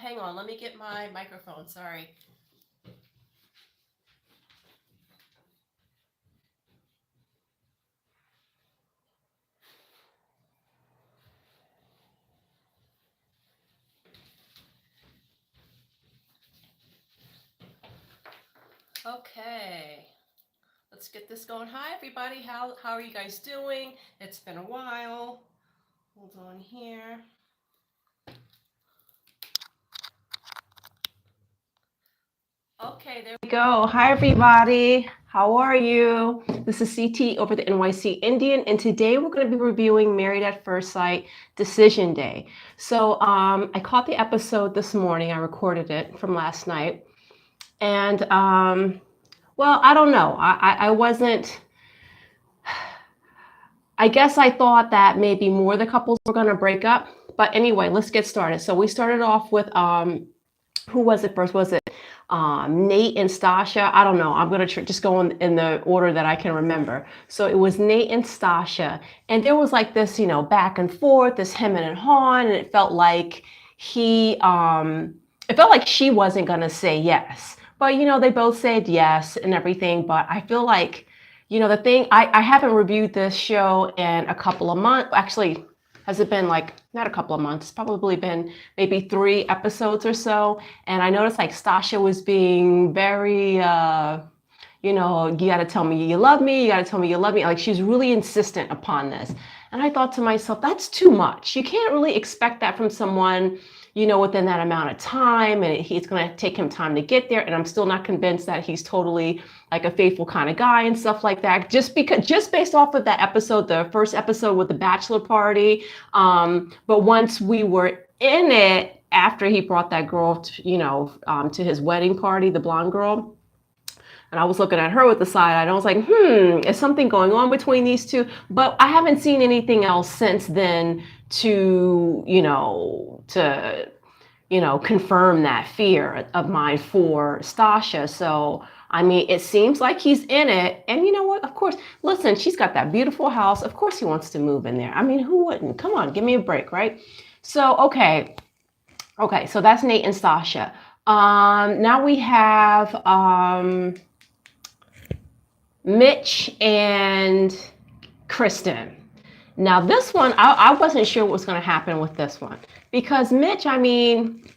hang on. Let me get my microphone. Sorry. Okay. Let's get this going. Hi, everybody. How are you guys doing? It's been a while. Hold on here. Okay, there we go. Hi, everybody. How are you? This is CT over the NYC Indian, and today we're going to be reviewing Married at First Sight Decision Day. So I caught the episode this morning. I recorded it from last night. And, well, I don't know. I wasn't, I guess I thought that maybe more of the couples were going to break up. But anyway, let's get started. So we started off with, who was it first? Was it Nate and Stasha? I don't know. I'm going to just go in the order that I can remember. So it was Nate and Stasha. And there was like this, back and forth, this hemming and hawing. And it felt like she wasn't going to say yes. But, they both said yes and everything. But I feel like, the thing, I haven't reviewed this show in a couple of months. Actually, has it been like, not a couple of months, it's probably been maybe 3 episodes or so. And I noticed like Stasha was being very, you got to tell me you love me. You got to tell me you love me. Like she's really insistent upon this. And I thought to myself, that's too much. You can't really expect that from someone, within that amount of time. And it's going to take him time to get there. And I'm still not convinced that he's totally like a faithful kind of guy and stuff like that. Just based off of that episode, the first episode with the bachelor party. But once we were in it, after he brought that girl, to his wedding party, the blonde girl. And I was looking at her with the side eye, and I was like, is something going on between these two? But I haven't seen anything else since then to confirm that fear of mine for Stasha. So, I mean, it seems like he's in it. And you know what? Of course, listen, she's got that beautiful house. Of course he wants to move in there. I mean, who wouldn't? Come on, give me a break, right? So, okay, so that's Nate and Stasha. Now we have Mitch and Kristen. Now this one, I wasn't sure what was going to happen with this one because Mitch, I mean,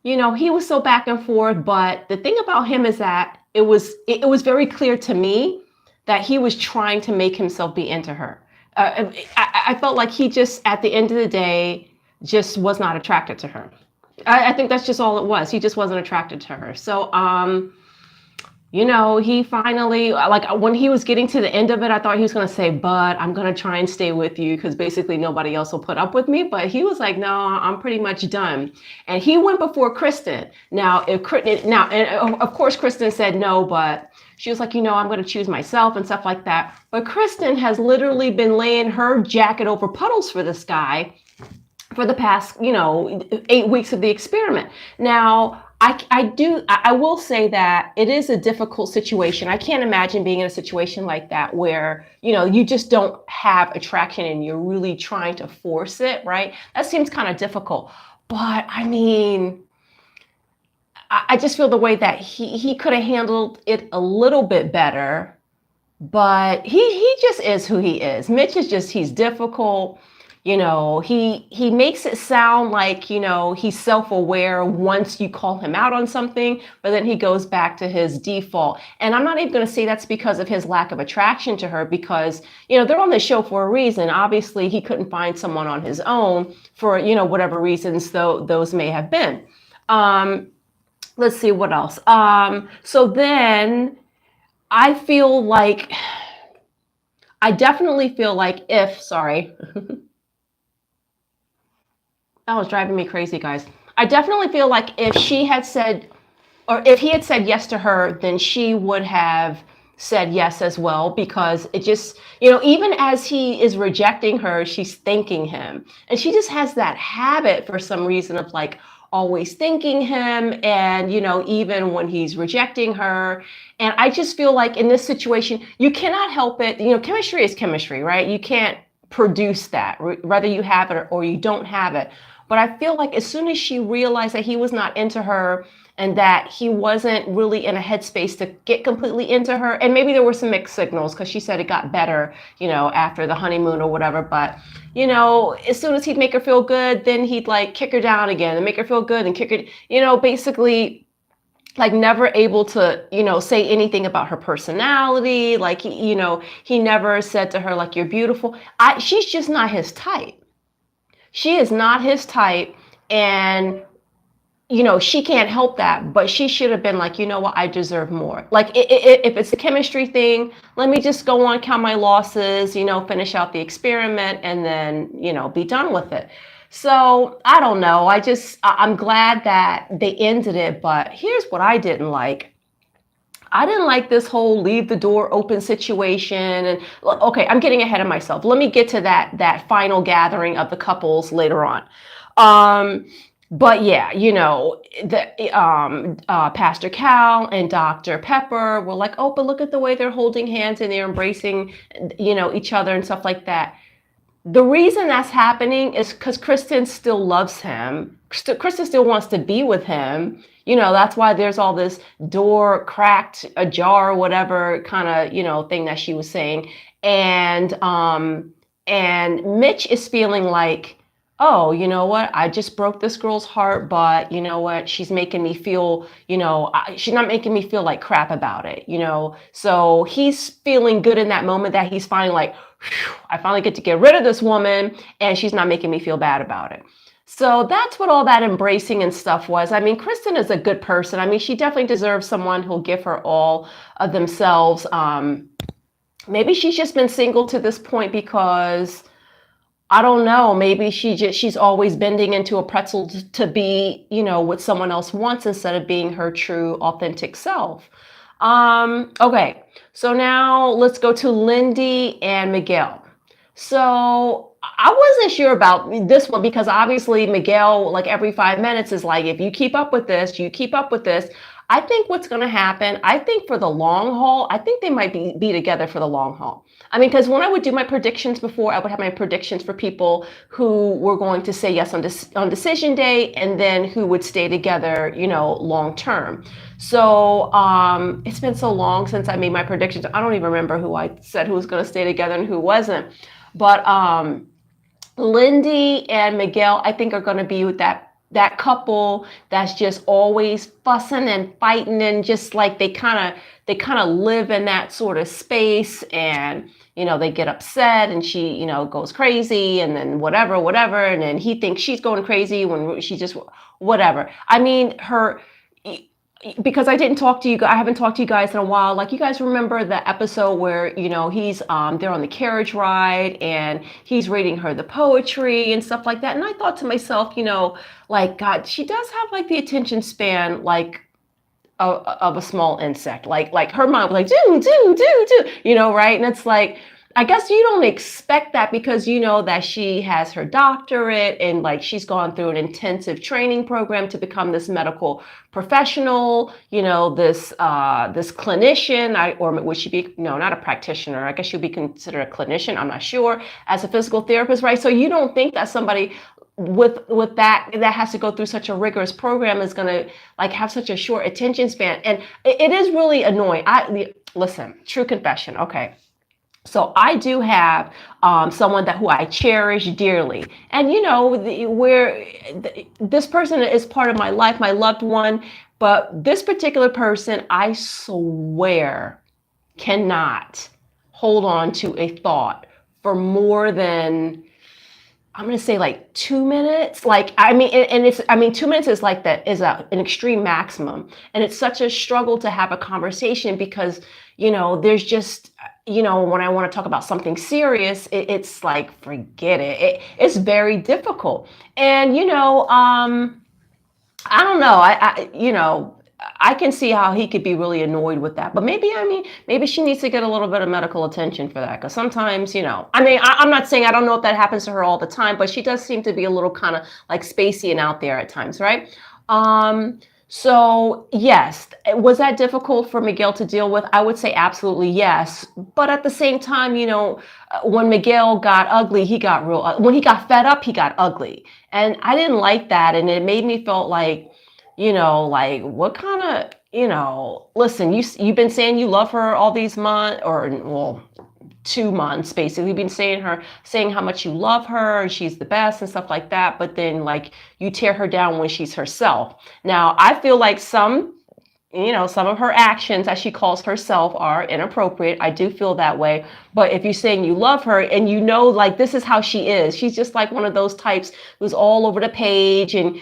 he was so back and forth. But the thing about him is that it was very clear to me that he was trying to make himself be into her. I felt like he just, at the end of the day, just was not attracted to her. I think that's just all it was. He just wasn't attracted to her. So, he finally, like when he was getting to the end of it, I thought he was going to say, but I'm going to try and stay with you because basically nobody else will put up with me. But he was like, no, I'm pretty much done. And he went before Kristen. Now, and of course, Kristen said no, but she was like, I'm going to choose myself and stuff like that. But Kristen has literally been laying her jacket over puddles for this guy for the past, 8 weeks of the experiment. Now, I will say that it is a difficult situation. I can't imagine being in a situation like that where, you just don't have attraction and you're really trying to force it, right? That seems kind of difficult. But I mean, I just feel the way that he could have handled it a little bit better, but he just is who he is. Mitch is just, he's difficult. He makes it sound like, he's self-aware once you call him out on something, but then he goes back to his default. And I'm not even going to say that's because of his lack of attraction to her because, they're on the show for a reason. Obviously, he couldn't find someone on his own for, whatever reasons those may have been. Let's see what else. So then I definitely feel like sorry. That was driving me crazy, guys. I definitely feel like if he had said yes to her, then she would have said yes as well, because it just, even as he is rejecting her, she's thanking him. And she just has that habit for some reason of like always thanking him. And, even when he's rejecting her. And I just feel like in this situation, you cannot help it. Chemistry is chemistry, right? You can't produce that, whether you have it or you don't have it. But I feel like as soon as she realized that he was not into her and that he wasn't really in a headspace to get completely into her, and maybe there were some mixed signals because she said it got better, after the honeymoon or whatever. But, as soon as he'd make her feel good, then he'd like kick her down again and make her feel good and kick her, basically like never able to, say anything about her personality. Like he never said to her like, you're beautiful. She's just not his type. She is not his type. And she can't help that, but she should have been like, you know what, I deserve more. Like, if it's a chemistry thing, let me just go on, count my losses, finish out the experiment, and then, be done with it. So I don't know. I'm glad that they ended it, but here's what I didn't like. I didn't like this whole leave the door open situation. And okay, I'm getting ahead of myself. Let me get to that final gathering of the couples later on. But yeah, Pastor Cal and Dr. Pepper were like, oh, but look at the way they're holding hands and they're embracing, each other and stuff like that. The reason that's happening is because Kristen still loves him. Kristen still wants to be with him. That's why there's all this door cracked, ajar, whatever kind of, thing that she was saying. And Mitch is feeling like, oh, you know what? I just broke this girl's heart, but you know what? She's making me feel, she's not making me feel like crap about it, So he's feeling good in that moment that he's finally like, I finally get to get rid of this woman and she's not making me feel bad about it. So that's what all that embracing and stuff was. I mean, Kristen is a good person. I mean, she definitely deserves someone who'll give her all of themselves. Maybe she's just been single to this point because I don't know, maybe she's always bending into a pretzel to be, what someone else wants instead of being her true authentic self. Okay, so now let's go to Lindy and Miguel. So I wasn't sure about this one because obviously Miguel, like every 5 minutes is like, if you keep up with this, you keep up with this. I think what's going to happen, I think for the long haul, I think they might be together for the long haul. I mean, because when I would do my predictions before, I would have my predictions for people who were going to say yes on decision day and then who would stay together, long term. So it's been so long since I made my predictions. I don't even remember who I said who was going to stay together and who wasn't. But Lindy and Miguel, I think, are going to be with that couple that's just always fussing and fighting, and just like they kind of live in that sort of space, and they get upset and she goes crazy, and then whatever, and then he thinks she's going crazy when she just whatever. I mean, because I haven't talked to you guys in a while. Like, you guys remember the episode where, he's, they're on the carriage ride and he's reading her the poetry and stuff like that. And I thought to myself, like, God, she does have like the attention span, like of a small insect. Like her mind was like, do, right? And it's like, I guess you don't expect that because that she has her doctorate and like she's gone through an intensive training program to become this medical professional, this clinician, or would she be, no, not a practitioner. I guess she'd be considered a clinician. I'm not sure, as a physical therapist, right? So you don't think that somebody with that has to go through such a rigorous program is going to like have such a short attention span. And it is really annoying. Listen, true confession. Okay. So I do have someone who I cherish dearly, and this person is part of my life, my loved one. But this particular person, I swear, cannot hold on to a thought for more than, I'm going to say, like 2 minutes. Like, I mean, 2 minutes is like an extreme maximum. And it's such a struggle to have a conversation because, there's just, when I want to talk about something serious, it's like, forget it. It's very difficult. And, I don't know. I can see how he could be really annoyed with that. But maybe she needs to get a little bit of medical attention for that. Because sometimes, I'm not saying, I don't know if that happens to her all the time, but she does seem to be a little kind of like spacey and out there at times, right? So, yes, was that difficult for Miguel to deal with? I would say absolutely yes. But at the same time, when Miguel got ugly, he got real. When he got fed up, he got ugly. And I didn't like that. And it made me feel like, like what kind of, listen, you've been saying you love her all these months, or well, 2 months basically. You've been saying how much you love her and she's the best and stuff like that, but then like you tear her down when she's herself. Now I feel like some of her actions, as she calls herself, are inappropriate. I do feel that way. But if you're saying you love her and like this is how she is, she's just like one of those types who's all over the page, and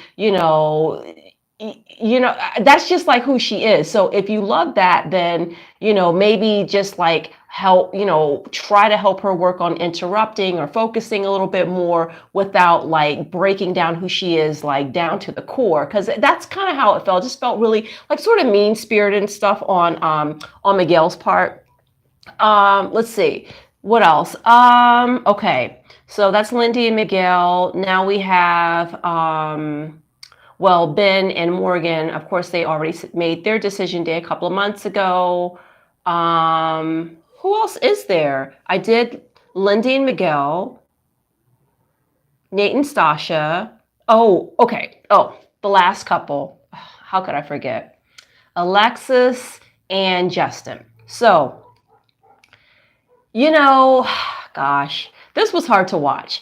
that's just like who she is. So if you love that, then maybe just like help, try to help her work on interrupting or focusing a little bit more without like breaking down who she is, like down to the core, because that's kind of how it felt. It just felt really like sort of mean spirited and stuff on Miguel's part. Let's see what else. Okay, so that's Lindy and Miguel. Now we have well, Ben and Morgan, of course, they already made their decision day a couple of months ago. Who else is there? I did Lindy and Miguel, Nate and Stasha. Oh, okay. Oh, the last couple. How could I forget? Alexis and Justin. So, gosh, this was hard to watch.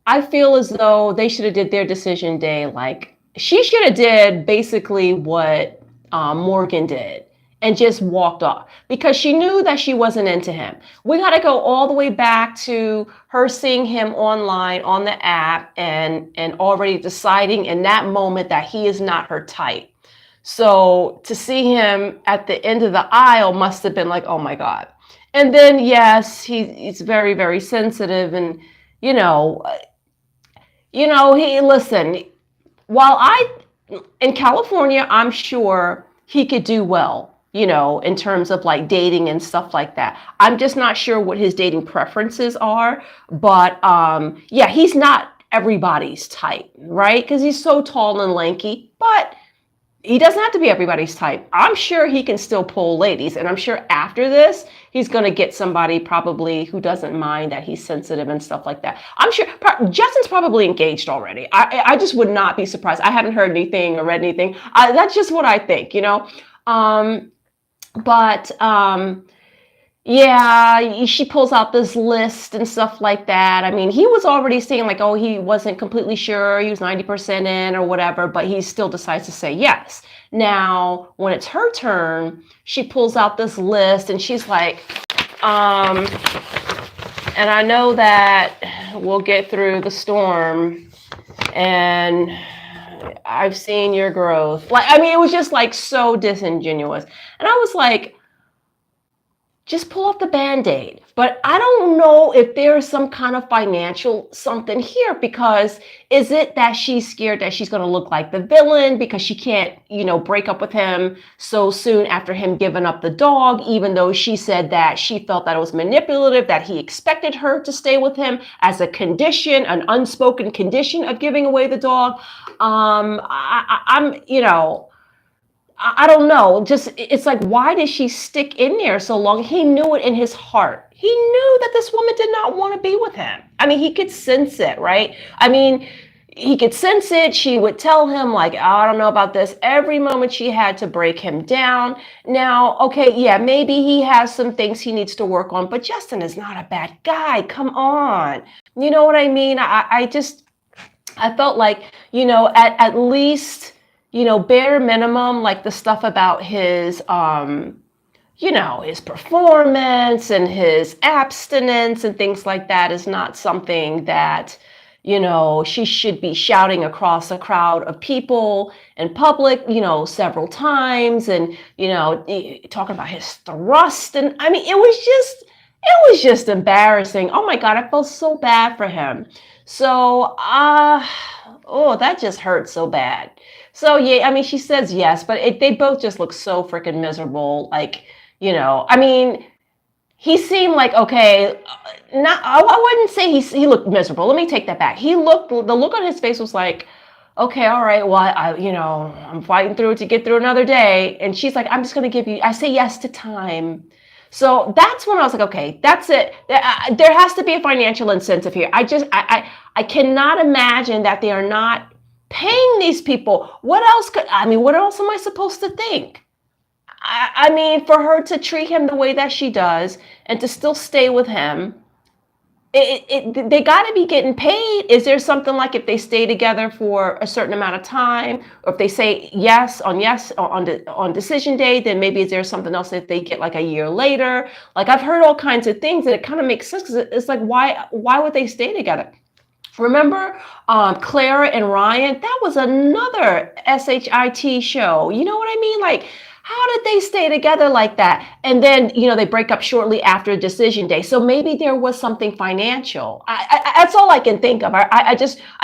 I feel as though they should have did their decision day like she should have did basically what Morgan did and just walked off, because she knew that she wasn't into him. We got to go all the way back to her seeing him online on the app and already deciding in that moment that he is not her type. So to see him at the end of the aisle must have been like, oh my God. And then, yes, he's very, very sensitive. And, listen, in California, I'm sure he could do well, in terms of like dating and stuff like that. I'm just not sure what his dating preferences are, but yeah, he's not everybody's type, right? Because he's so tall and lanky, but he doesn't have to be everybody's type. I'm sure he can still pull ladies. And I'm sure after this, he's going to get somebody probably who doesn't mind that he's sensitive and stuff like that. I'm sure Justin's probably engaged already. I just would not be surprised. I haven't heard anything or read anything. That's just what I think, But yeah, she pulls out this list and stuff like that. I mean, he was already saying like, oh, he wasn't completely sure. He was 90% in or whatever, but he still decides to say yes. Now, when it's her turn, she pulls out this list and she's like, and I know that we'll get through the storm and I've seen your growth. Like, I mean, it was just like so disingenuous. And I was like, just pull off the Band-Aid. But I don't know if there's some kind of financial something here, because is it that she's scared that she's going to look like the villain because she can't, break up with him so soon after him giving up the dog, even though she said that she felt that it was manipulative, that he expected her to stay with him as a condition, an unspoken condition of giving away the dog. I don't know. Just, it's like, why did she stick in there so long? He knew it in his heart. He knew that this woman did not want to be with him. I mean, he could sense it, right? I mean, he could sense it. She would tell him like, oh, I don't know about this. Every moment she had to break him down. Now, okay, yeah, maybe he has some things he needs to work on, but Justin is not a bad guy. Come on. You know what I mean? I felt like, at least, bare minimum, like the stuff about his, his performance and his abstinence and things like that is not something that, she should be shouting across a crowd of people in public, several times, and, talking about his thrust. And I mean, it was just embarrassing. Oh my God, I felt so bad for him. So, oh, that just hurt so bad. So yeah, I mean, she says yes, but they both just look so freaking miserable. Like, I mean, he seemed like, okay, I wouldn't say he looked miserable. Let me take that back. The look on his face was like, okay, all right, well, I'm fighting through it to get through another day. And she's like, I'm just going to I say yes to time. So that's when I was like, okay, that's it. There has to be a financial incentive here. I cannot imagine that they are not paying these people. What else am I supposed to think? I mean, for her to treat him the way that she does and to still stay with him, they got to be getting paid. Is there something like if they stay together for a certain amount of time, or if they say yes on decision day, then maybe is there something else that they get like a year later? Like I've heard all kinds of things, and it kind of makes sense because it's like why would they stay together? Remember Clara and Ryan? That was another SHIT show. You know what I mean? Like, how did they stay together like that? And then, they break up shortly after decision day. So maybe there was something financial. That's all I can think of. I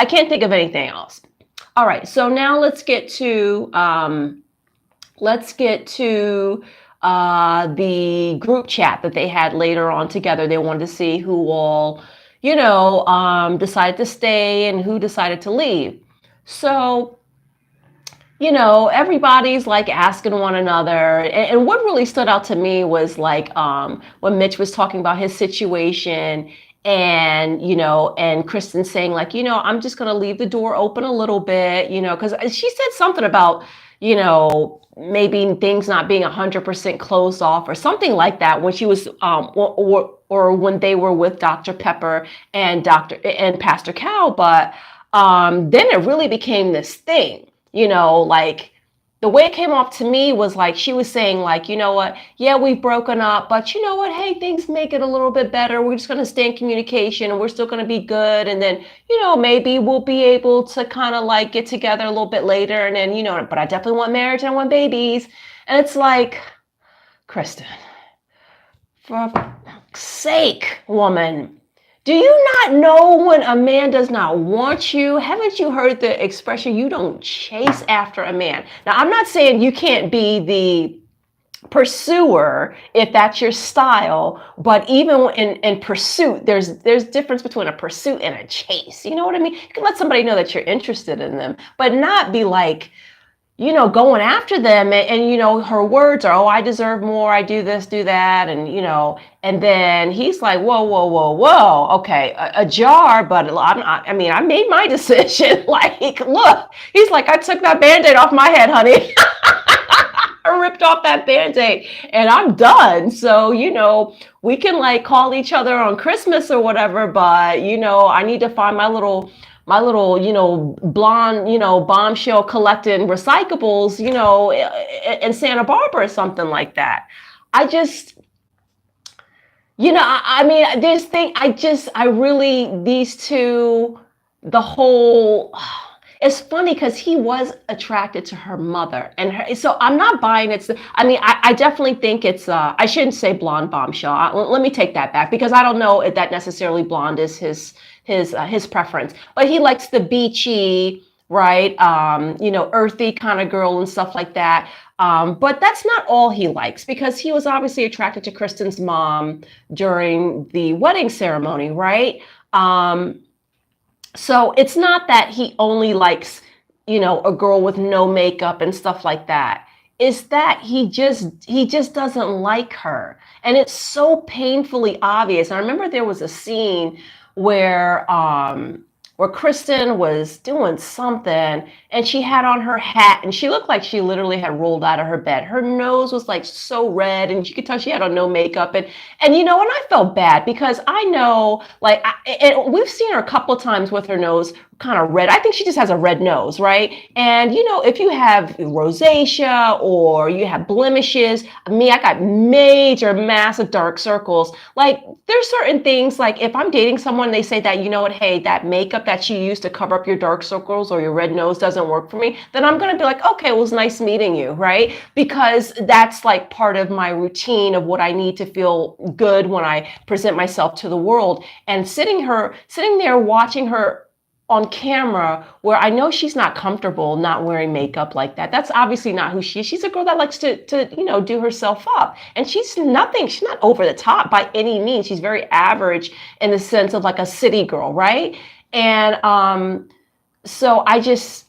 can't think of anything else. All right. So now let's get to the group chat that they had later on together. They wanted to see who all decided to stay and who decided to leave. So, everybody's like asking one another. And what really stood out to me was like when Mitch was talking about his situation and, and Kristen saying like, I'm just going to leave the door open a little bit, because she said something about, maybe things not being 100% closed off or something like that when she was or when they were with Dr. Pepper and Pastor Cal. But then it really became this thing, like the way it came off to me was like she was saying like, you know what, yeah, we've broken up, but you know what, hey, things make it a little bit better. We're just going to stay in communication and we're still going to be good. And then, maybe we'll be able to kind of like get together a little bit later. And then, but I definitely want marriage and I want babies. And it's like, Kristen, for fuck's sake, woman. Do you not know when a man does not want you? Haven't you heard the expression, you don't chase after a man? Now, I'm not saying you can't be the pursuer if that's your style, but even in pursuit, there's difference between a pursuit and a chase. You know what I mean? You can let somebody know that you're interested in them, but not be like, going after them and her words are, oh, I deserve more. I do this, do that. And, and then he's like, whoa, whoa, whoa, whoa. Okay. A jar, but I made my decision. Like, look, he's like, I took that Band-Aid off my head, honey. I ripped off that Band-Aid and I'm done. So, we can like call each other on Christmas or whatever, but I need to find my little, blonde, bombshell collecting recyclables, in Santa Barbara or something like that. I just, these two, the whole, it's funny because he was attracted to her mother and so I'm not buying it. I definitely think it's, I shouldn't say blonde bombshell. Let me take that back because I don't know if that necessarily blonde is his preference, but he likes the beachy, right? Earthy kind of girl and stuff like that. But that's not all he likes because he was obviously attracted to Kristen's mom during the wedding ceremony, right? So it's not that he only likes, a girl with no makeup and stuff like that. It's that he just doesn't like her. And it's so painfully obvious. I remember there was a scene where Kristen was doing something and she had on her hat and she looked like she literally had rolled out of her bed. Her nose was like so red and you could tell she had on no makeup. And I felt bad because I know, like, and we've seen her a couple of times with her nose kind of red. I think she just has a red nose, right? And if you have rosacea or you have blemishes, I got major, massive dark circles. Like there's certain things, like if I'm dating someone, they say that, hey, that makeup that you use to cover up your dark circles or your red nose doesn't work for me, then I'm going to be like, okay, well, it was nice meeting you, right? Because that's like part of my routine of what I need to feel good when I present myself to the world. And sitting there watching her on camera where I know she's not comfortable not wearing makeup like that. That's obviously not who she is. She's a girl that likes to do herself up. And she's not over the top by any means. She's very average in the sense of like a city girl, right? And so I just,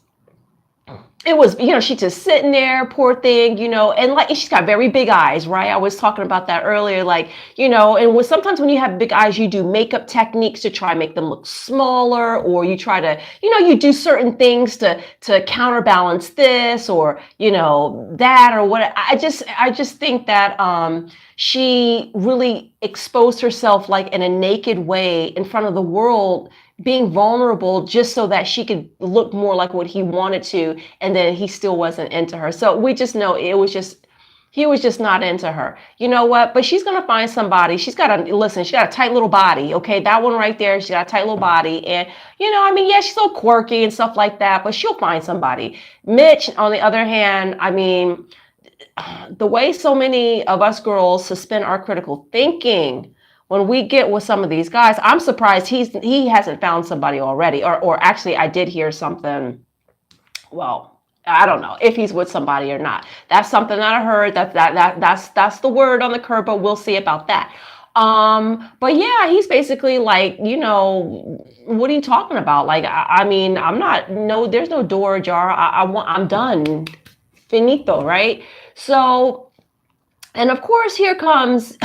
it was, she's just sitting there, poor thing, and like she's got very big eyes, right? I was talking about that earlier, like, and sometimes when you have big eyes, you do makeup techniques to try and make them look smaller, or you try to, you do certain things to counterbalance this, or that, or what. I just think that she really exposed herself like in a naked way in front of the world, being vulnerable just so that she could look more like what he wanted to, and then he still wasn't into her. So we just know he was just not into her. You know what? But she's gonna find somebody. She's got a tight little body. Okay, that one right there, she got a tight little body, and I mean, yeah, she's so quirky and stuff like that, but she'll find somebody. Mitch, on the other hand, I mean, the way so many of us girls suspend our critical thinking when we get with some of these guys, I'm surprised he hasn't found somebody already. Or actually, I did hear something. Well, I don't know if he's with somebody or not. That's something that I heard. That's the word on the curb, but we'll see about that. But yeah, he's basically like, what are you talking about? Like, I mean, I'm not, no, there's no door ajar. I'm done. Finito, right? So, and of course, here comes,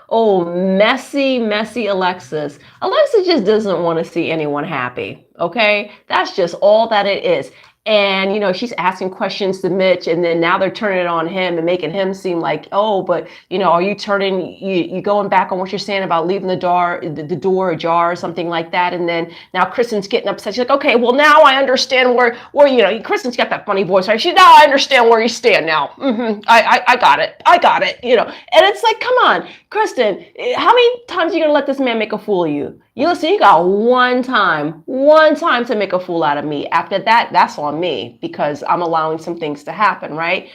oh, messy Alexis. Alexis just doesn't want to see anyone happy. Okay. That's just all that it is. And, she's asking questions to Mitch, and then now they're turning it on him and making him seem like, oh, but, are you going back on what you're saying about leaving the door ajar or something like that? And then now Kristen's getting upset. She's like, okay, well, now I understand where Kristen's got that funny voice, right? Now I understand where you stand now. I got it. And it's like, come on, Kristen, how many times are you going to let this man make a fool of you? You got one time to make a fool out of me. After that, that's on me, because I'm allowing some things to happen, right?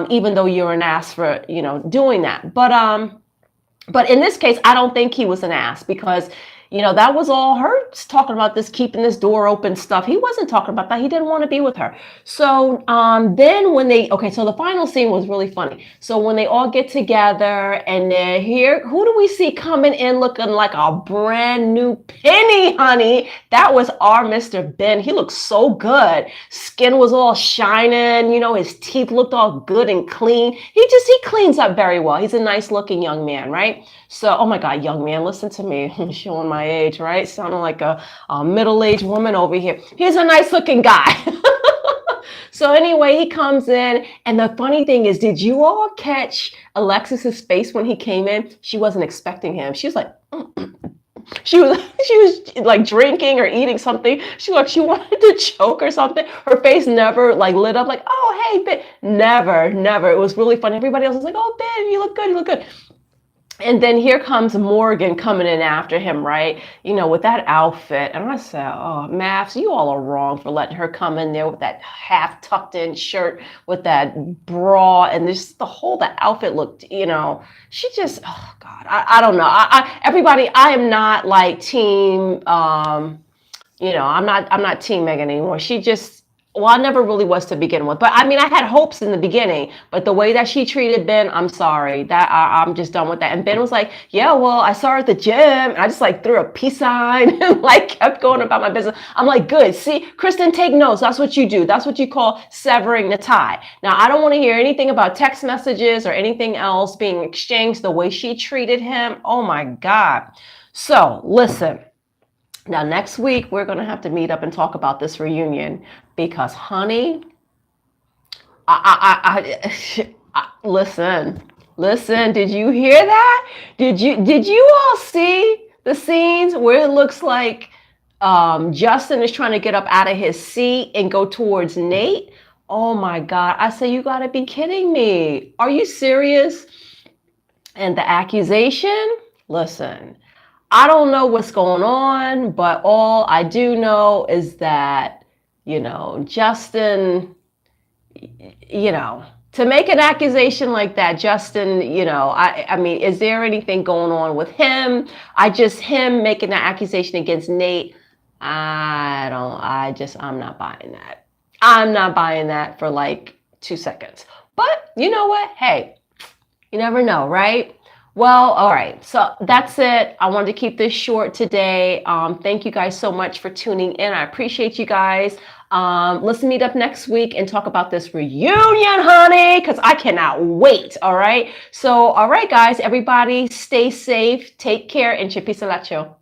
Even though you're an ass for, doing that. But in this case, I don't think he was an ass, because, that was all her talking about, this keeping this door open stuff. He wasn't talking about that. He didn't want to be with her. So then so the final scene was really funny. So when they all get together, and they're here, who do we see coming in looking like a brand new penny, honey? That was our Mr. Ben. He looked so good. Skin was all shining. His teeth looked all good and clean. He cleans up very well. He's a nice looking young man, right? So, oh my God, young man, listen to me. I'm showing my age, right? Sounding like a middle-aged woman over here. He's a nice looking guy. So anyway, he comes in, and the funny thing is, did you all catch Alexis's face when he came in? She wasn't expecting him. She was like, she was like drinking or eating something. She wanted to choke or something. Her face never like lit up like, oh, hey, Ben. Never. It was really funny. Everybody else was like, oh, Ben, you look good. And then here comes Morgan coming in after him, right? With that outfit. And I said, oh, Maths, you all are wrong for letting her come in there with that half tucked in shirt with that bra. And that outfit looked, she just, oh God, I don't know. Everybody, I am not like team, I'm not team Megan anymore. Well, I never really was to begin with, but I mean, I had hopes in the beginning, but the way that she treated Ben, I'm sorry, that I'm just done with that. And Ben was like, yeah, well, I saw her at the gym, and I just like threw a peace sign and like kept going about my business. I'm like, good. See, Kristen, take notes. That's what you do. That's what you call severing the tie. Now, I don't want to hear anything about text messages or anything else being exchanged the way she treated him. Oh my God. So listen. Now, next week, we're going to have to meet up and talk about this reunion, because, honey, listen, did you hear that? Did you all see the scenes where it looks like Justin is trying to get up out of his seat and go towards Nate? Oh my God. I say, you got to be kidding me. Are you serious? And the accusation, listen, I don't know what's going on, but all I do know is that, Justin, to make an accusation like that, Justin, I mean, is there anything going on with him? Him making that accusation against Nate, I'm not buying that. I'm not buying that for like 2 seconds. But you know what? Hey, you never know, right? Well, all right. So that's it. I wanted to keep this short today. Thank you guys so much for tuning in. I appreciate you guys. Let's meet up next week and talk about this reunion, honey, because I cannot wait. All right. So, all right, guys, everybody stay safe, take care, and chipi salacho.